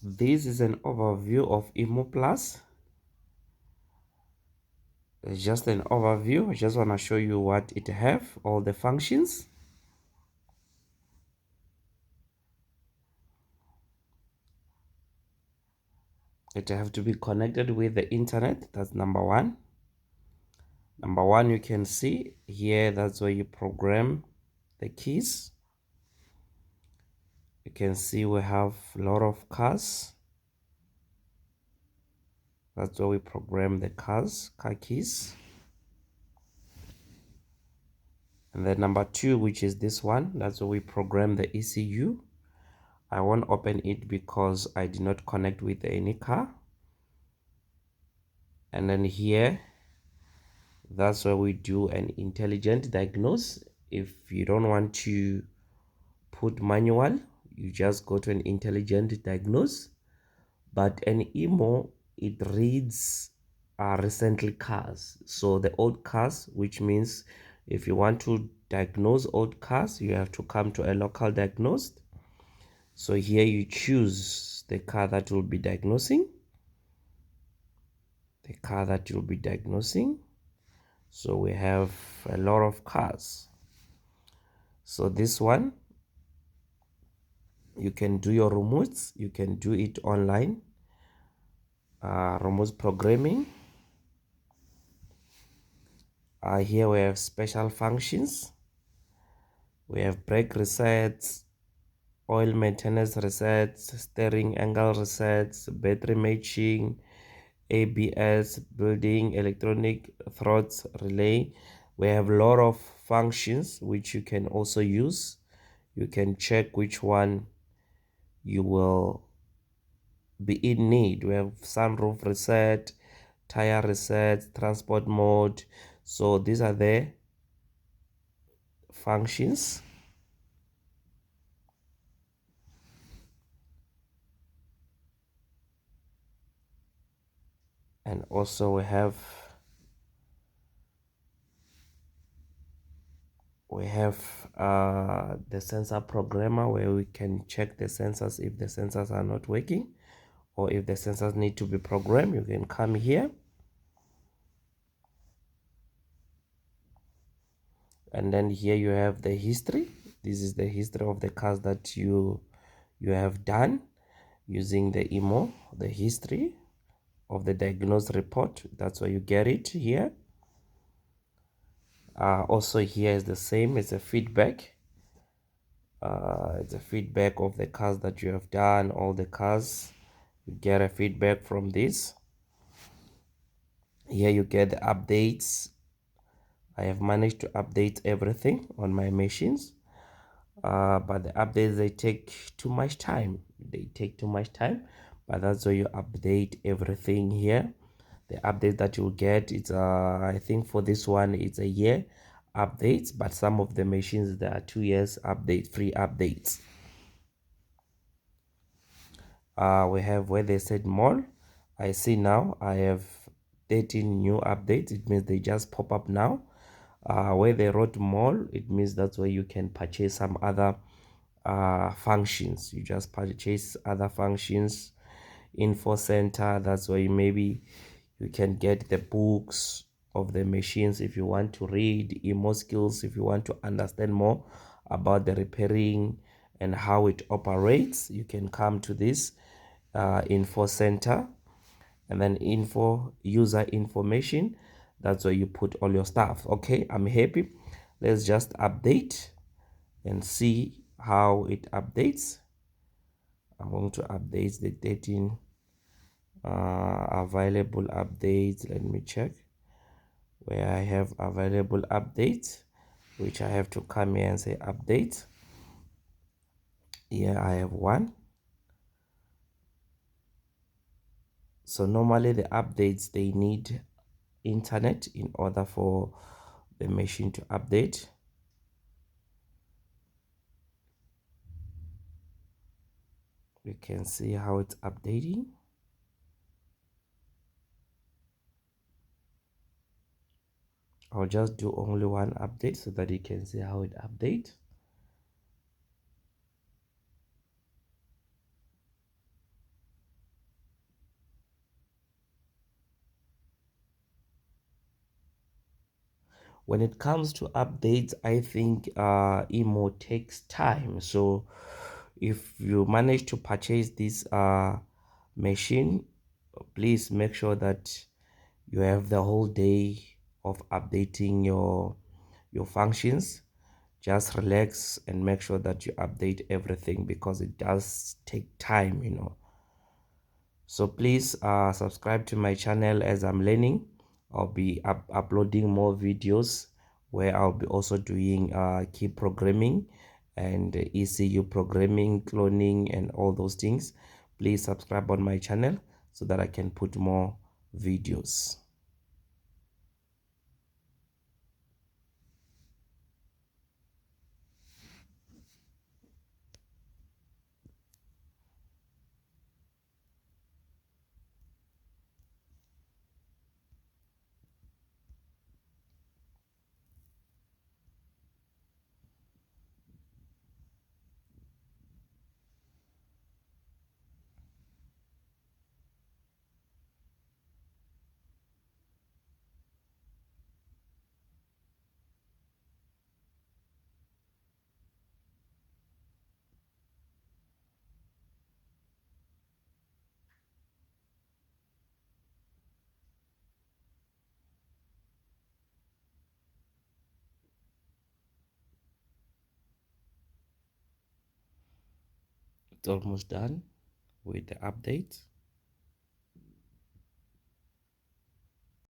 This is an overview of IMO Plus. It's just an overview. I just want to show you what it have, all the functions. It have to be connected with the internet. That's number one. Number one, you can see here, that's where you program the keys. You can see we have a lot of cars. That's where we program the car keys. And then number two, which is this one, that's where we program the ECU. I won't open it because I did not connect with any car. And then here, that's where we do an intelligent diagnose. If you don't want to put manual, you just go to an intelligent diagnose. But an immo, it reads recently cars. So the old cars, which means if you want to diagnose old cars, you have to come to a local diagnosed. So here you choose the car that will be diagnosing. The car that you'll be diagnosing. So we have a lot of cars. So this one, you can do your remotes. You can do it online. Remote programming. Here we have special functions. We have brake resets, oil maintenance resets, steering angle resets, battery matching, ABS, building, electronic throats relay. We have a lot of functions which you can also use. You can check which one you will be in need. We have sunroof reset, tire reset, transport mode. So these are the functions. And also we have the sensor programmer, where we can check the sensors if the sensors are not working, or if the sensors need to be programmed. You can come here, and then here you have the history. This is the history of the cars that you have done using the IMO, the history of the diagnosed report. That's where you get it here. Also here is the same. It's a feedback. It's a feedback of the cars that you have done, all the cars. You get a feedback from this. Here you get the updates. I have managed to update everything on my machines, but the updates, they take too much time. But that's why you update everything here. The update that you'll get, it's I think for this one it's a year updates, but some of the machines, there are 2 years update, free updates. We have where they said more. I see now I have 13 new updates. It means they just pop up now. Where they wrote more, it means that's where you can purchase some other functions. You just purchase other functions. Info center, that's where maybe you can get the books of the machines if you want to read. IMO skills, if you want to understand more about the repairing and how it operates, you can come to this info center. And then info user information, that's where you put all your stuff. Okay, I'm happy. Let's just update and see how it updates. I'm going to update the 13 available updates. Let me check where I have available updates, which I have to come here and say update. Here I have one. So normally the updates, they need internet in order for the machine to update. You can see how it's updating. I'll just do only one update so that you can see how it updates. When it comes to updates, I think IMO takes time. So if you manage to purchase this machine, please make sure that you have the whole day of updating your functions. Just relax and make sure that you update everything, because it does take time, you know. So please subscribe to my channel. As I'm learning, I'll be uploading more videos where I'll be also doing key programming and ECU programming, cloning, and all those things. Please subscribe on my channel so that I can put more videos. It's almost done with the update.